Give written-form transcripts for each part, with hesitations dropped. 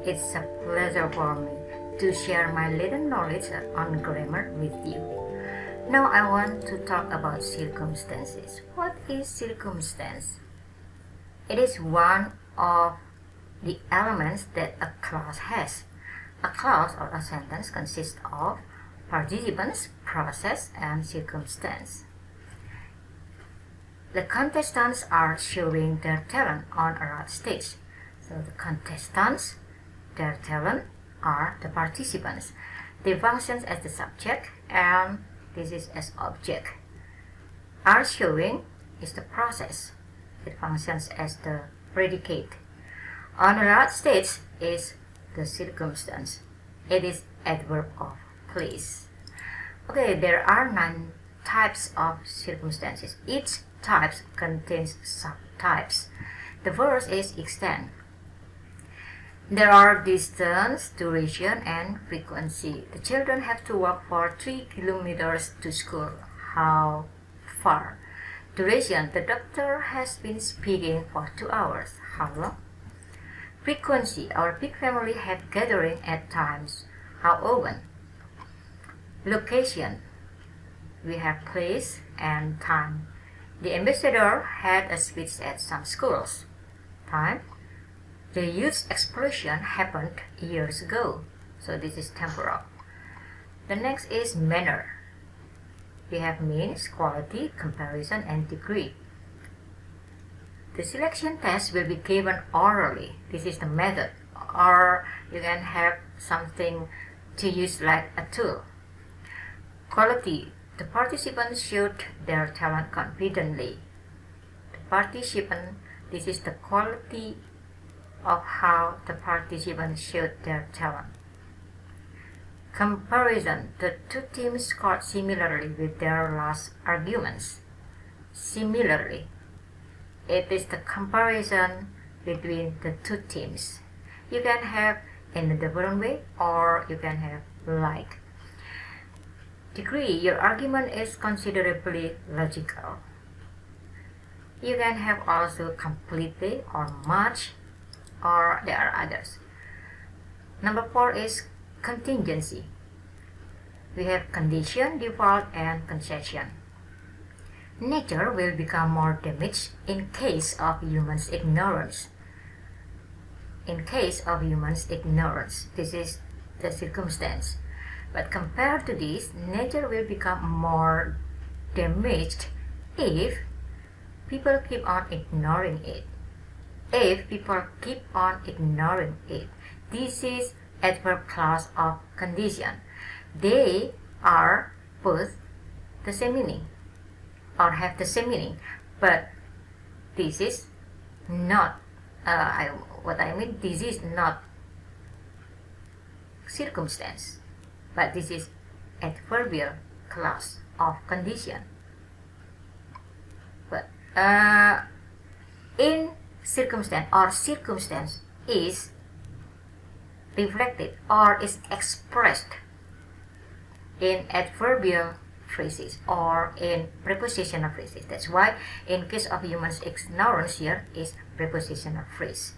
It's a pleasure for me to share my little knowledge on grammar with you. Now I want to talk about circumstances. What is circumstance? It is one of the elements that a clause has. A clause or a sentence consists of participants, process, and circumstance. The contestants are showing their talent on a road stage. So the contestants, their talent, are the participants. They function as the subject and this is as object. Are showing is the process. It functions as the predicate. On a road stage is the circumstance. It is adverb of place. Okay, there are 9 types of circumstances. Each type contains subtypes. The first is extent. There are distance, duration, and frequency. The children have to walk for 3 kilometers to school. How far? Duration. The doctor has been speaking for 2 hours. How long? Frequency. Our big family have gathering at times. How often? Location. We have place and time. The ambassador had a speech at some schools. Time. The youth explosion happened years ago. So this is temporal. The next is manner. We have means, quality, comparison, and degree. The selection test will be given orally. This is the method. Or you can have something to use like a tool. Quality. The participants showed their talent confidently. The participant, this is the quality of how the participants showed their talent. Comparison. The 2 teams scored similarly with their last arguments. Similarly. It is the comparison between the 2 teams. You can have in a different way or you can have like. Degree. Your argument is considerably logical. You can have also completely or much or there are others. Number 4 is contingency. We have condition, default, and concession. Nature will become more damaged in case of humans' ignorance. In case of humans' ignorance, this is the circumstance. But compared to this, nature will become more damaged if people keep on ignoring it. If people keep on ignoring it. This is adverb clause of condition. They are both the same meaning or have the same meaning, but this is not this is not circumstance, but this is adverbial clause of condition. But in circumstance or circumstance is reflected or is expressed in adverbial phrases or in prepositional phrases. That's why in case of humans ignorance here is prepositional phrase.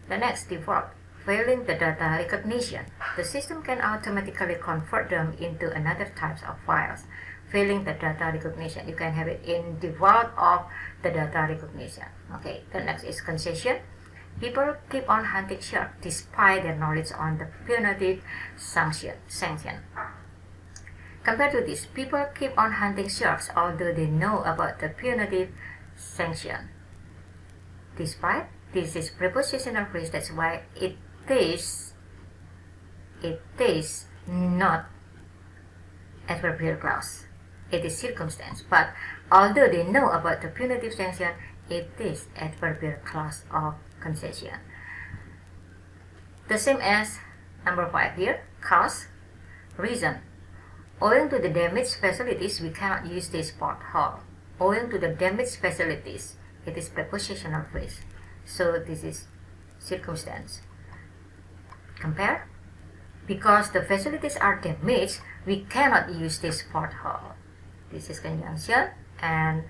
The next, default. Failing the data recognition. The system can automatically convert them into another types of files. Failing the data recognition. You can have it in default of the data recognition. Okay, the next is concession. People keep on hunting sharks despite their knowledge on the punitive sanction. Compared to this, people keep on hunting sharks although they know about the punitive sanction. Despite, this is prepositional phrase, that's why it is not adverbial clause. It is circumstance, but although they know about the punitive sanction, it is adverbial clause of concession. The same as number 5 here, cause, reason. Owing to the damaged facilities, we cannot use this pothole. Owing to the damaged facilities, it is prepositional phrase. So this is circumstance. Compare. Because the facilities are damaged, we cannot use this pothole. This is conjunction and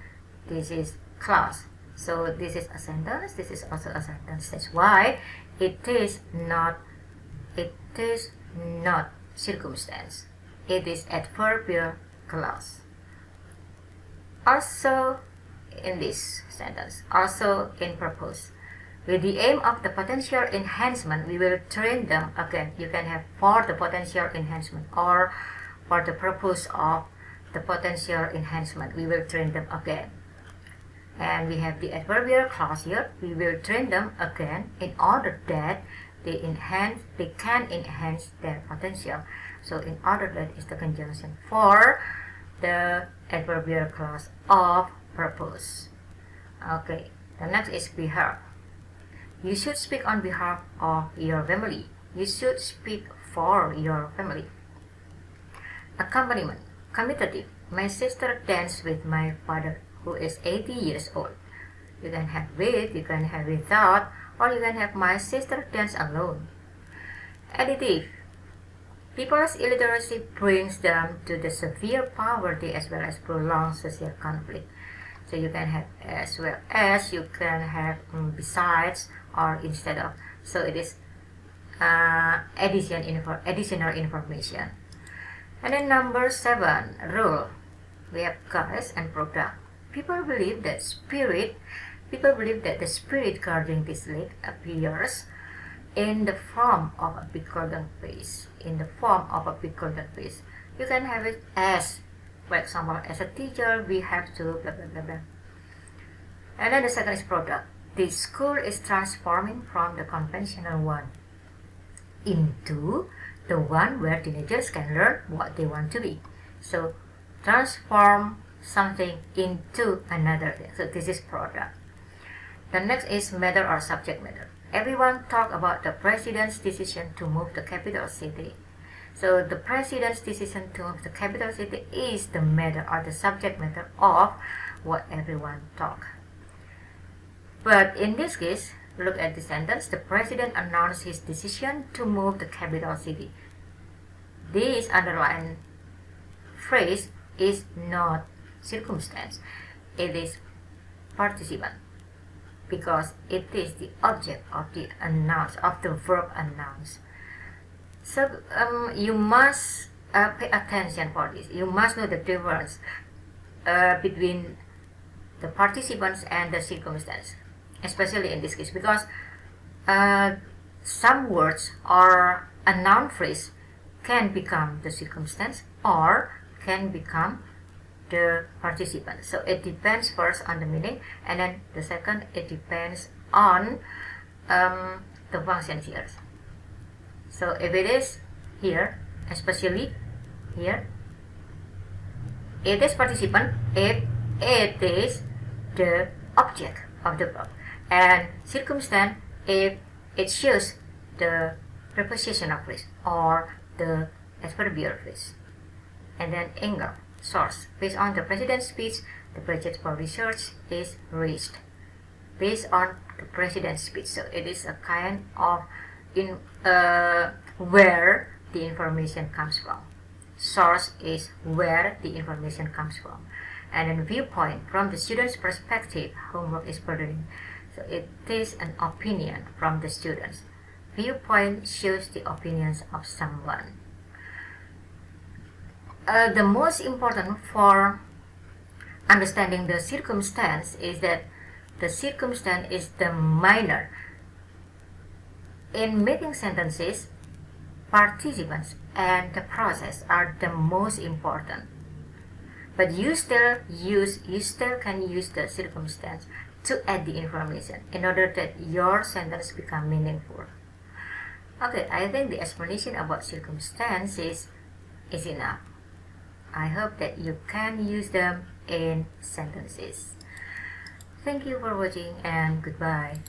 this is clause. So this is a sentence, this is also a sentence. That's why it is not it is not circumstance. It is adverbial clause. Also in this sentence, also in purpose. With the aim of the potential enhancement, we will train them again. You can have for the potential enhancement or for the purpose of the potential enhancement, we will train them again. And we have the adverbial clause here. We will train them again in order that they can enhance their potential. So in order that is the conjunction for the adverbial clause of purpose. Okay, the next is behalf. You should speak on behalf of your family. You should speak for your family. Accompaniment, commutative. My sister danced with my father, who is 80 years old. You can have with, you can have without, or you can have my sister dance alone. Additive. People's illiteracy brings them to the severe poverty as well as prolonged social conflict. So you can have as well as, you can have besides or instead of. So it is additional information. And then number 7, rule. We have cause and product. People believe that the spirit guarding this lake appears in the form of a big golden face. In the form of a big golden face. You can have it as, for example, as a teacher, we have to blah blah blah blah. And then the second is product. The school is transforming from the conventional one into the one where teenagers can learn what they want to be. So transform something into another thing. So this is product. The next is matter or subject matter. Everyone talk about the president's decision to move the capital city. So the president's decision to move the capital city is the matter or the subject matter of what everyone talk. But in this case, look at the sentence. The president announced his decision to move the capital city. This underlined phrase is not circumstance. It is participant, because it is the object of the announce, of the verb announce. So you must pay attention for this. You must know the difference between the participants and the circumstance, especially in this case, because some words or a noun phrase can become the circumstance or can become the participant. So it depends first on the meaning, and then the second, it depends on the functions here. So if it is here, especially here, it is participant if it is the object of the verb, and circumstance if it shows the prepositional phrase or the adverbial phrase. And then angle, source. Based on the president's speech, the budget for research is raised. Based on the president's speech, so it is a kind of where the information comes from. Source is where the information comes from. And then viewpoint, from the student's perspective, homework is burdening. So it is an opinion from the students. Viewpoint shows the opinions of someone. The most important for understanding the circumstance is that the circumstance is the minor. In making sentences, participants and the process are the most important. But you still can use the circumstance to add the information in order that your sentence become meaningful. Okay, I think the explanation about circumstances is enough. I hope that you can use them in sentences. Thank you for watching and goodbye.